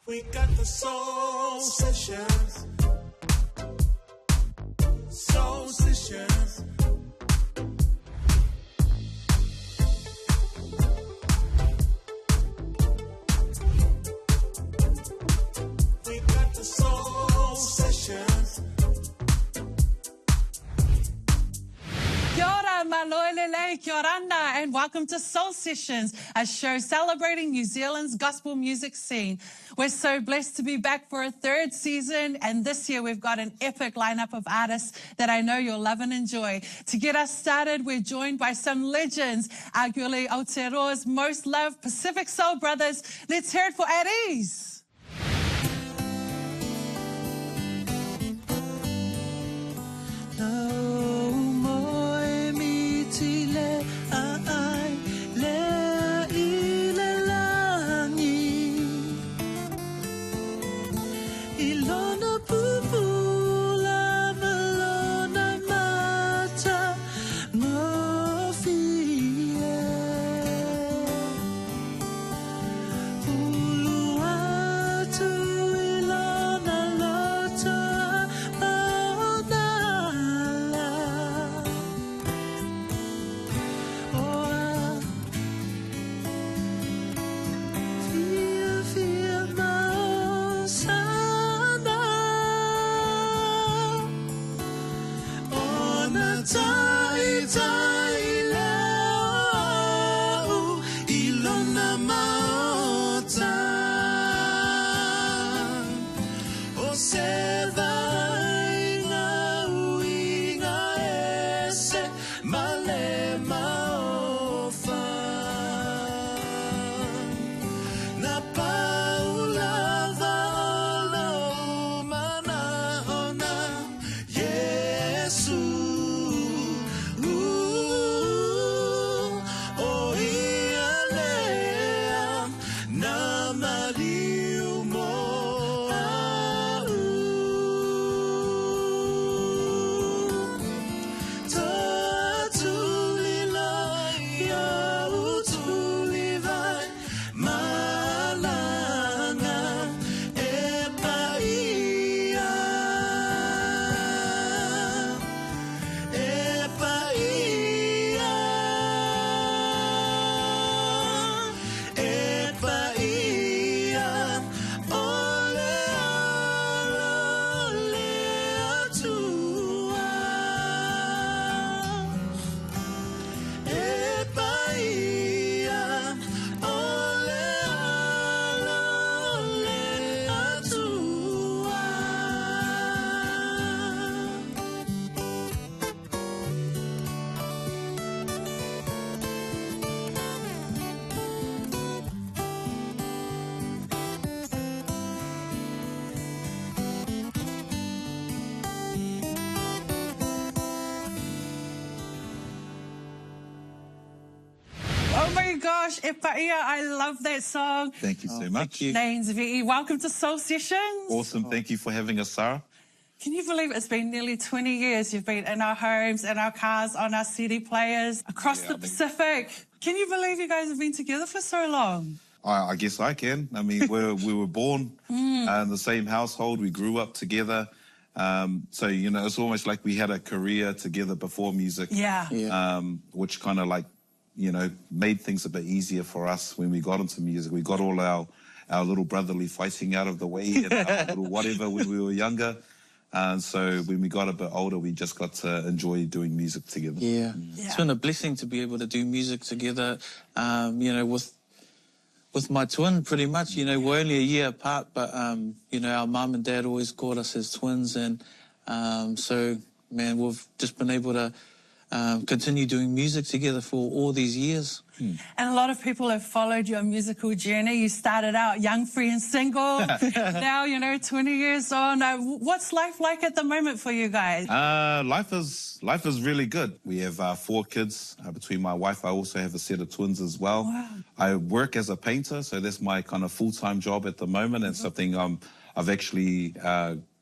We got the soul sessions. Soul sessions. We got the soul sessions. Kia ora, maloelele, kia orana, and welcome to Soul Sessions, a show celebrating New Zealand's gospel music scene. We're so blessed to be back for a third season, and this year we've got an epic lineup of artists that I know you'll love and enjoy. To get us started, we're joined by some legends, arguably Aotearoa's most loved Pacific Soul brothers. Let's hear it for Adeaze. Oh my gosh, e paia, I love that song. Thank you so much. Names, welcome to Soul Sessions. Awesome. Thank you for having us, Sarah. Can you believe it's been nearly 20 years you've been in our homes, in our cars, on our CD players, across the Pacific? Can you believe you guys have been together for so long? I guess I can. I mean, we were born in the same household. We grew up together. So, you know, it's almost like we had a career together before music. Yeah. Which kind of like, you know, made things a bit easier for us when we got into music. We got all our little brotherly fighting out of the way and our little whatever when we were younger. And so when we got a bit older, we just got to enjoy doing music together. Yeah. It's been a blessing to be able to do music together, you know, with my twin, pretty much. You know, we're only a year apart, but, you know, our mum and dad always called us as twins. And so, man, we've just been able to continue doing music together for all these years. And a lot of people have followed your musical journey. You started out young, free and single. Now, you know, 20 years on. What's life like at the moment for you guys? Life is really good. We have 4 kids. Between my wife, I also have a set of twins as well. Wow. I work as a painter, so that's my kind of full-time job at the moment, and something I've actually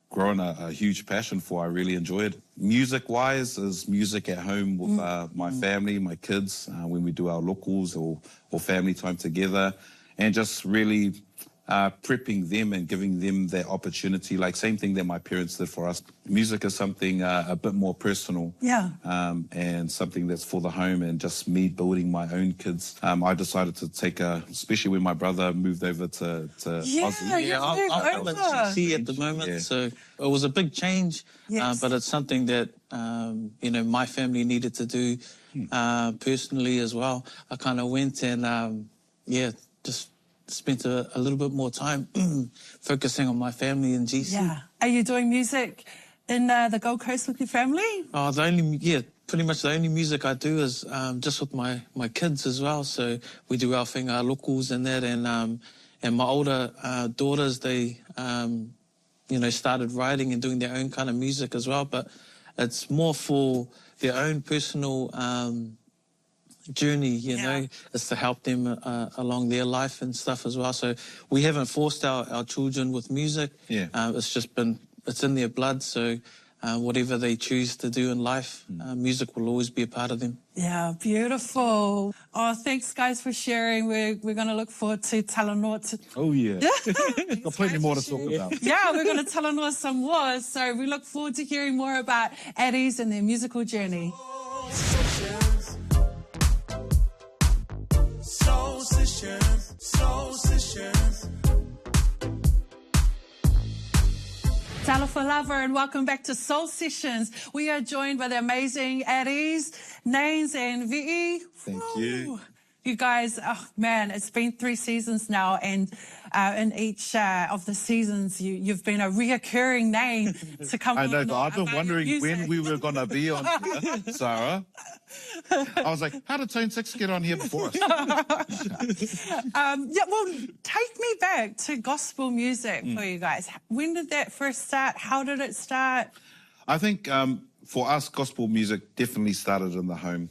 grown a huge passion for. I really enjoy it. Music-wise, is music at home with my family, my kids, when we do our locals or family time together, and just really prepping them and giving them that opportunity, like same thing that my parents did for us. Music is something a bit more personal, and something that's for the home, and just me building my own kids. I decided to take especially when my brother moved over to Aussie. Yeah, I'm at GC at the moment, so it was a big change, but it's something that, you know, my family needed to do personally as well. I kind of went and, just spent a little bit more time focusing on my family in GC. Yeah. Are you doing music in the Gold Coast with your family? Oh, pretty much the only music I do is just with my kids as well. So we do our whenga locals and that, and my older daughters, they, you know, started writing and doing their own kind of music as well. But it's more for their own personal journey, you know, is to help them along their life and stuff as well. So we haven't forced our children with music. It's just it's in their blood. So whatever they choose to do in life, music will always be a part of them. Yeah, beautiful. Oh, thanks, guys, for sharing. We're going to look forward to Talanoa. Oh, yeah. Got plenty more to talk about. Yeah, we're going to Talanoa some more. So we look forward to hearing more about Adeaze and their musical journey. Soul Sessions. Talofa lava, and welcome back to Soul Sessions. We are joined by the amazing Adeaze, Nains and Vi'i. Thank you. You guys, oh man, it's been 3 seasons now, and in each of the seasons, you've been a reoccurring name to come on. I know, but I've been about wondering your when music. we were going to be on here, Sarah. I was like, how did Tone 6 get on here before us? Yeah, well, take me back to gospel music for you guys. When did that first start? How did it start? I think for us, gospel music definitely started in the home.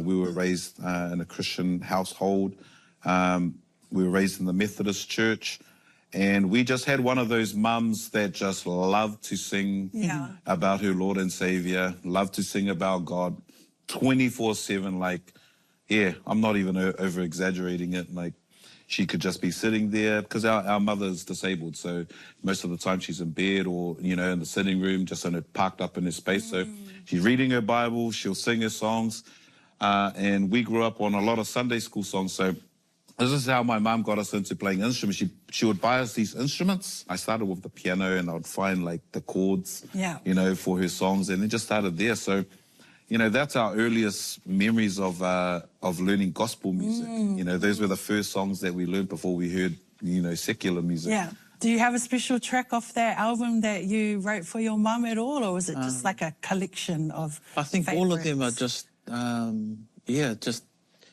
We were raised in a Christian household. We were raised in the Methodist church. And we just had one of those mums that just loved to sing about her Lord and Savior, loved to sing about God 24/7. Like, yeah, I'm not even over-exaggerating it. Like, she could just be sitting there, because our mother's disabled, so most of the time she's in bed or, you know, in the sitting room, just parked up in her space. So she's reading her Bible, she'll sing her songs, and we grew up on a lot of Sunday school songs. So this is how my mum got us into playing instruments. She would buy us these instruments. I started with the piano, and I would find, like, the chords, you know, for her songs, and then just started there. So, you know, that's our earliest memories of learning gospel music. You know, those were the first songs that we learned before we heard, you know, secular music. Yeah. Do you have a special track off that album that you wrote for your mum at all, or was it just like a collection of I think all of them are just, just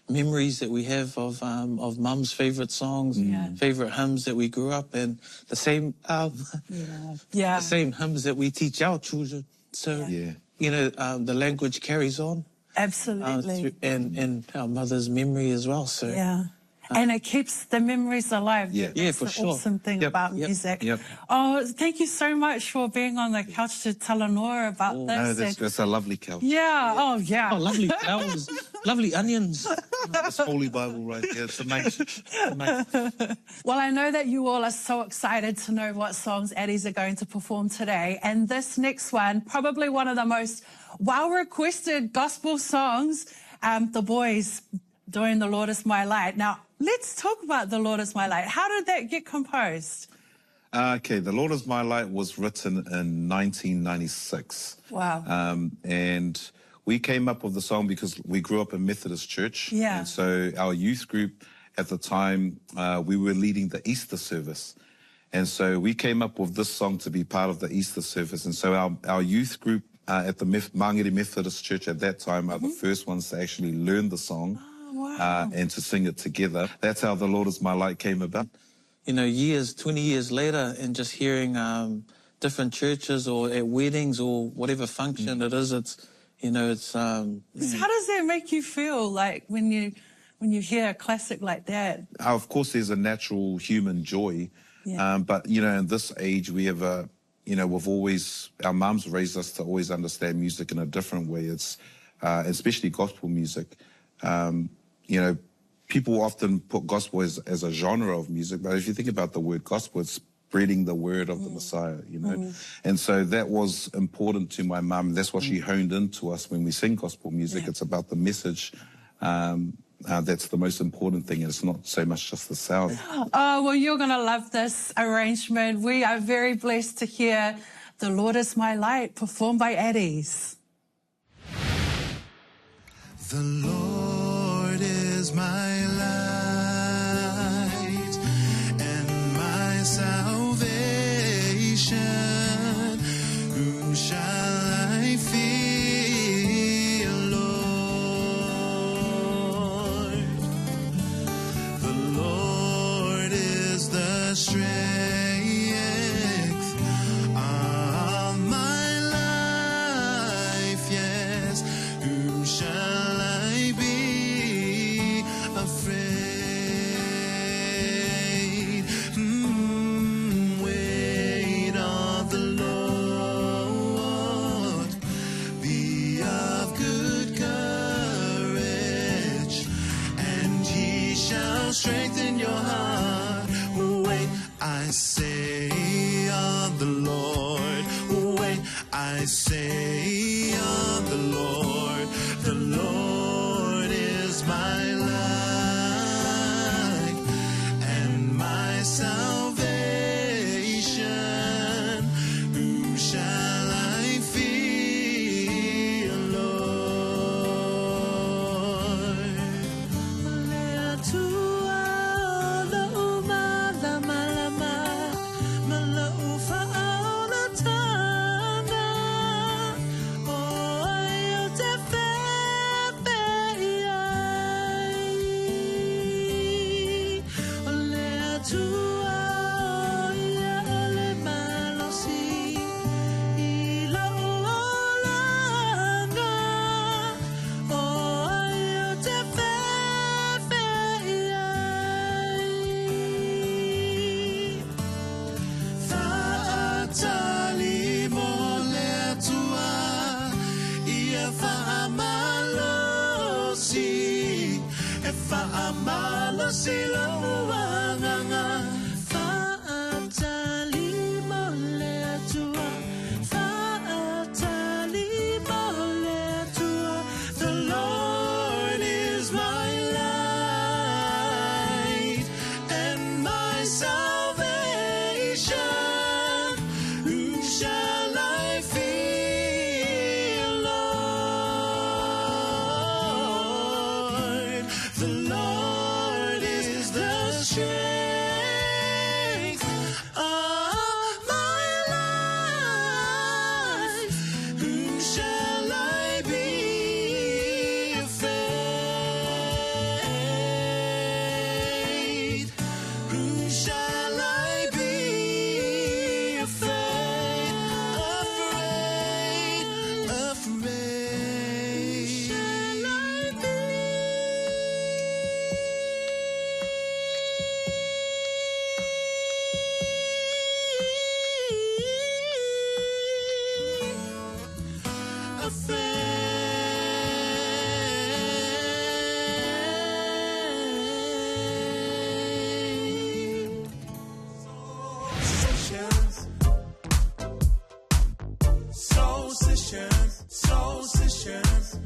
memories that we have of mum's favourite songs, favourite hymns that we grew up in, the same the same hymns that we teach our children. So, you know, the language carries on. Absolutely. And our mother's memory as well. So and it keeps the memories alive. That's for the sure. Awesome thing about music. Oh, thank you so much for being on the couch to Talanoa about this. No, that's a lovely couch. Yeah. Oh, yeah. Oh, lovely flowers, lovely onions. This Holy Bible right here. It's amazing. Well, I know that you all are so excited to know what songs Adeaze are going to perform today. And this next one, probably one of the most well-requested gospel songs, The Boys doing The Lord Is My Light. Now, let's talk about The Lord Is My Light. How did that get composed? Okay, The Lord Is My Light was written in 1996. Wow. And we came up with the song because we grew up in Methodist church. Yeah. And so our youth group at the time, we were leading the Easter service. And so we came up with this song to be part of the Easter service. And so our youth group at the MΑORI Methodist Church at that time are the first ones to actually learn the song. And to sing it together. That's how The Lord Is My Light came about. You know, 20 years later, and just hearing different churches or at weddings or whatever function it is, it's, you know, it's... How does that make you feel, like, when you hear a classic like that? Of course, there's a natural human joy. But, you know, in this age, we have you know, our mums raised us to always understand music in a different way. It's especially gospel music. You know, people often put gospel as a genre of music, but if you think about the word gospel, it's spreading the word of the Messiah, you know. And so that was important to my mum. That's what she honed into us when we sing gospel music. It's about the message. That's the most important thing. It's not so much just the sound. Oh, well, you're going to love this arrangement. We are very blessed to hear The Lord is My Light, performed by Adeaze. The Lord is my light and my salvation. Whom shall I fear, Lord? The Lord is the strength of my life, yes. Whom shall I be afraid? Wait on the Lord. Be of good courage, and He shall strengthen your heart. Wait, I say on the Lord. Wait, I say on the Lord. The Lord is my light and my salvation. Whom shall I fear, Lord? The Lord is my light and my salvation. Whom shall I fear, Lord? The Lord is the strength of my life. Whom shall I be afraid? Whom shall I be afraid? Afraid. Shall I be? Soul Sessions.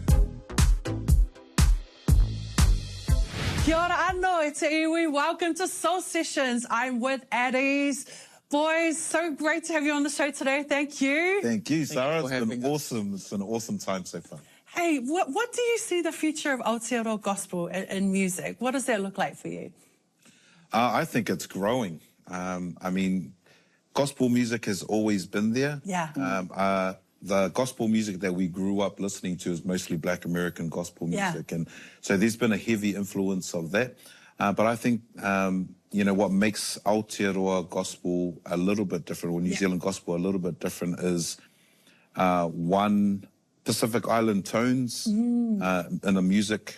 Kia ora anō, e te iwi. Welcome to Soul Sessions. I'm with Adeaze. Boys, so great to have you on the show today. Thank you. Thank you, Sarah. for It's been having us. awesome. It's been an awesome time so far. Hey, what do you see the future of Aotearoa gospel in music? What does that look like for you? I think it's growing. I mean, gospel music has always been there. Yeah. The gospel music that we grew up listening to is mostly Black American gospel Yeah. music. And so there's been a heavy influence of that. But I think, you know, what makes Aotearoa gospel a little bit different, or New Zealand gospel a little bit different, is one, Pacific Island tones in a music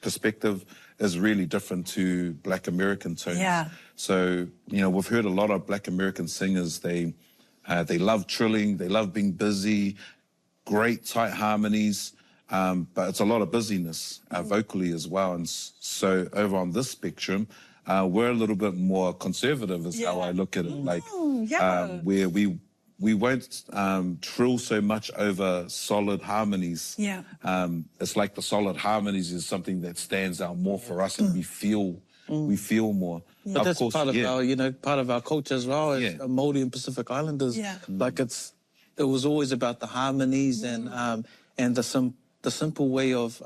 perspective is really different to Black American tones. Yeah. So, you know, we've heard a lot of Black American singers, they love trilling, they love being busy, great tight harmonies. but it's a lot of busyness vocally as well. And so over on this spectrum, we're a little bit more conservative is how I look at it. Like, where we won't trill so much over solid harmonies. Yeah. It's like the solid harmonies is something that stands out more for us, and we feel more. But that's part of our, you know, part of our culture as well as Māori and Pacific Islanders. Yeah. Like it was always about the harmonies and the simple way of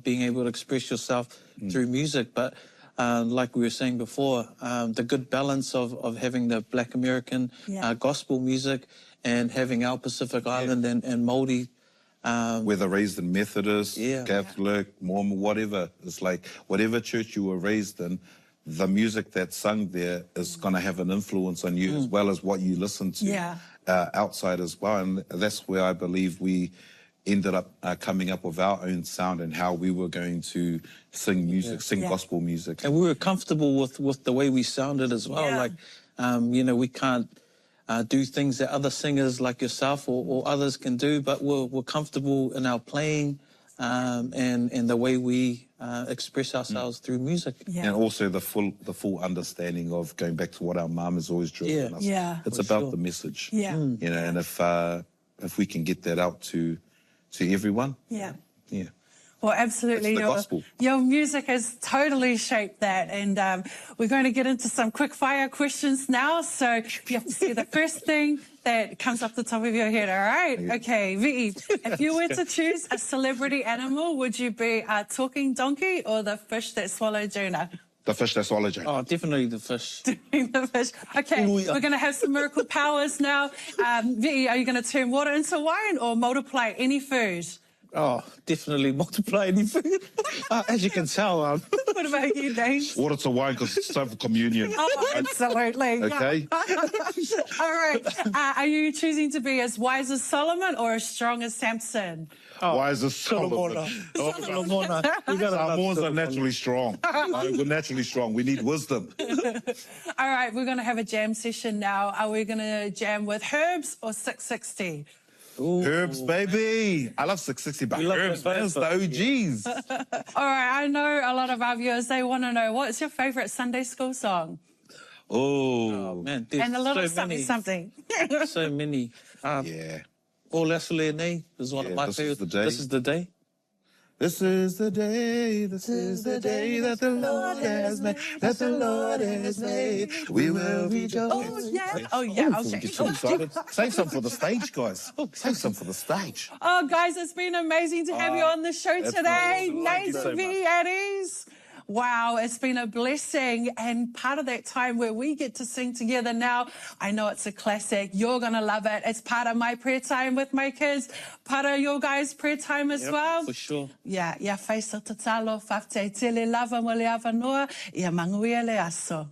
being able to express yourself through music. But like we were saying before, the good balance of having the Black American gospel music and having our Pacific Island and Māori. Whether raised in Methodist, Catholic, Mormon, whatever. It's like whatever church you were raised in, the music that's sung there is going to have an influence on you as well as what you listen to outside as well. And that's where I believe we ended up coming up with our own sound and how we were going to sing music, sing gospel music. And we were comfortable with the way we sounded as well. Like, you know, we can't do things that other singers like yourself or others can do, but we're comfortable in our playing and the way we express ourselves through music. And also the full understanding of going back to what our mom has always driven us. It's about the message. You know, and if we can get that out to everyone. Well, absolutely. It's the gospel. Your music has totally shaped that. And we're going to get into some quick fire questions now. So you have to see the first thing that comes off the top of your head, all right? Okay, Vi'i, if you were to choose a celebrity animal, would you be a talking donkey or the fish that swallowed Jonah? The fish that swallowed Jonah. Oh, definitely the fish. The fish. Okay, we're going to have some miracle powers now. Vi'i, are you going to turn water into wine or multiply any food? Oh, definitely multiply any food. As you can tell. What about you, Dane? Water to wine because it's time for communion. Oh, absolutely. Okay. All right. Are you choosing to be as wise as Solomon or as strong as Samson? Wise as Solomon. Samoans are naturally strong. We're naturally strong. We need wisdom. All right, we're going to have a jam session now. Are we going to jam with herbs or 660? Ooh. Herbs, baby. I love 660, but herbs, man, it's the OGs. All right, I know a lot of our viewers, they want to know, what's your favourite Sunday school song? Oh man. And a little so something. So many. O Lasole Nei is one of my favorites. This is the day. This is the day, this is the day that the Lord has made, that the Lord has made. We will rejoice. Oh, yeah, okay. Save some for the stage, guys. Save some for the stage. Oh, guys, it's been amazing to have you on the show today. Nate and Adeaze. Wow, it's been a blessing and part of that time where we get to sing together now. I know it's a classic. You're going to love it. It's part of my prayer time with my kids, part of your guys' prayer time as well. For sure. Yeah, faisa tatalo, fafte tele lava mo le avanoa, ia manguia le aso.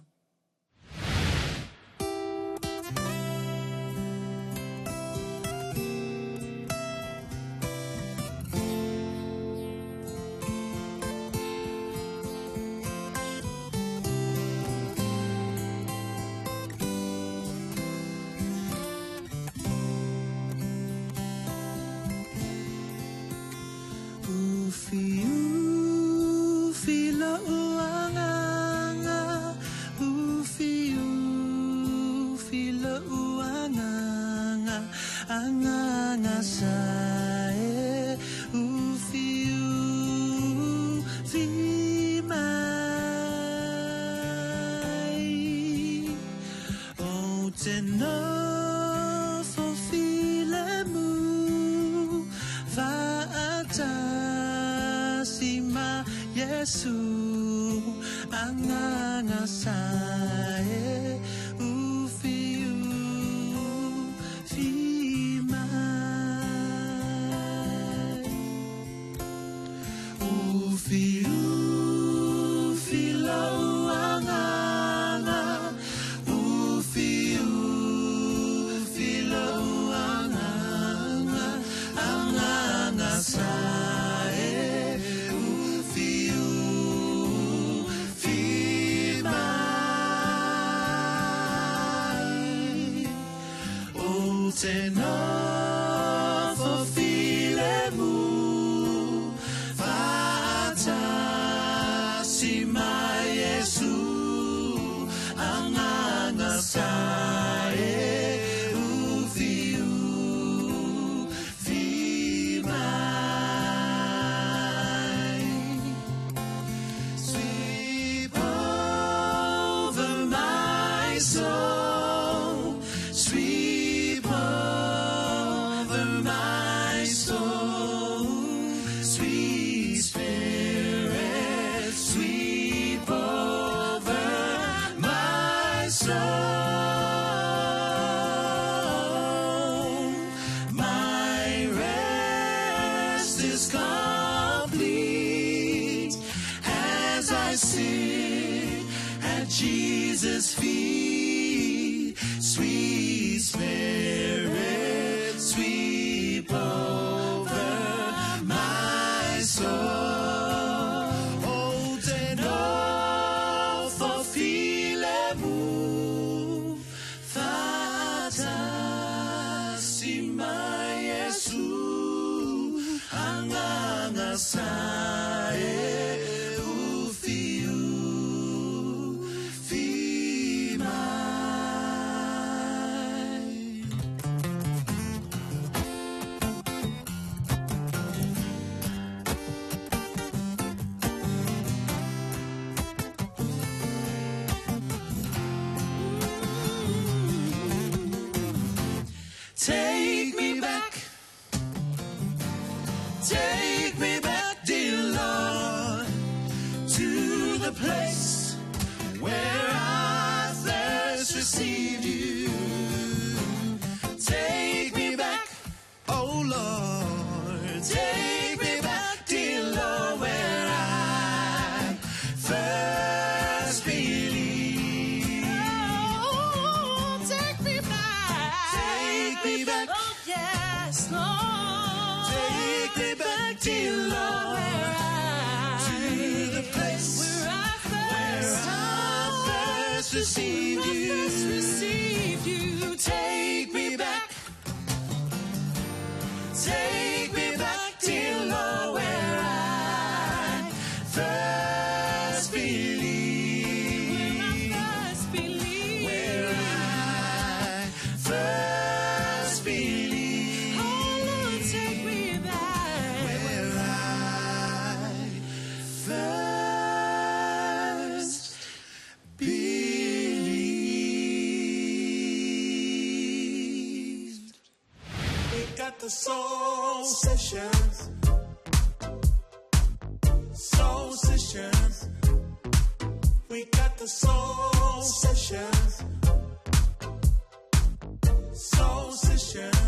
Father's feet. Sweet Spirit, sweep over my soul. Oh, te no forfilemu, Fata si mai Yesu, anganga sae ufiu fi mai. Take me back, dear Lord, to the place where I first received you. Take me back, oh Lord, take me back, dear Lord, where I first believed. Oh, take me back. Take me back. Oh, yes, Lord. Take me back, dear Lord, to the place Where I first received you. received you. Take me back. Take me back, dear Lord, where I first believed. Where I first believed. Oh, Lord, take me back. Where I first believed. We got the soul sessions. Soul sessions. We got the soul sessions. Soul sessions.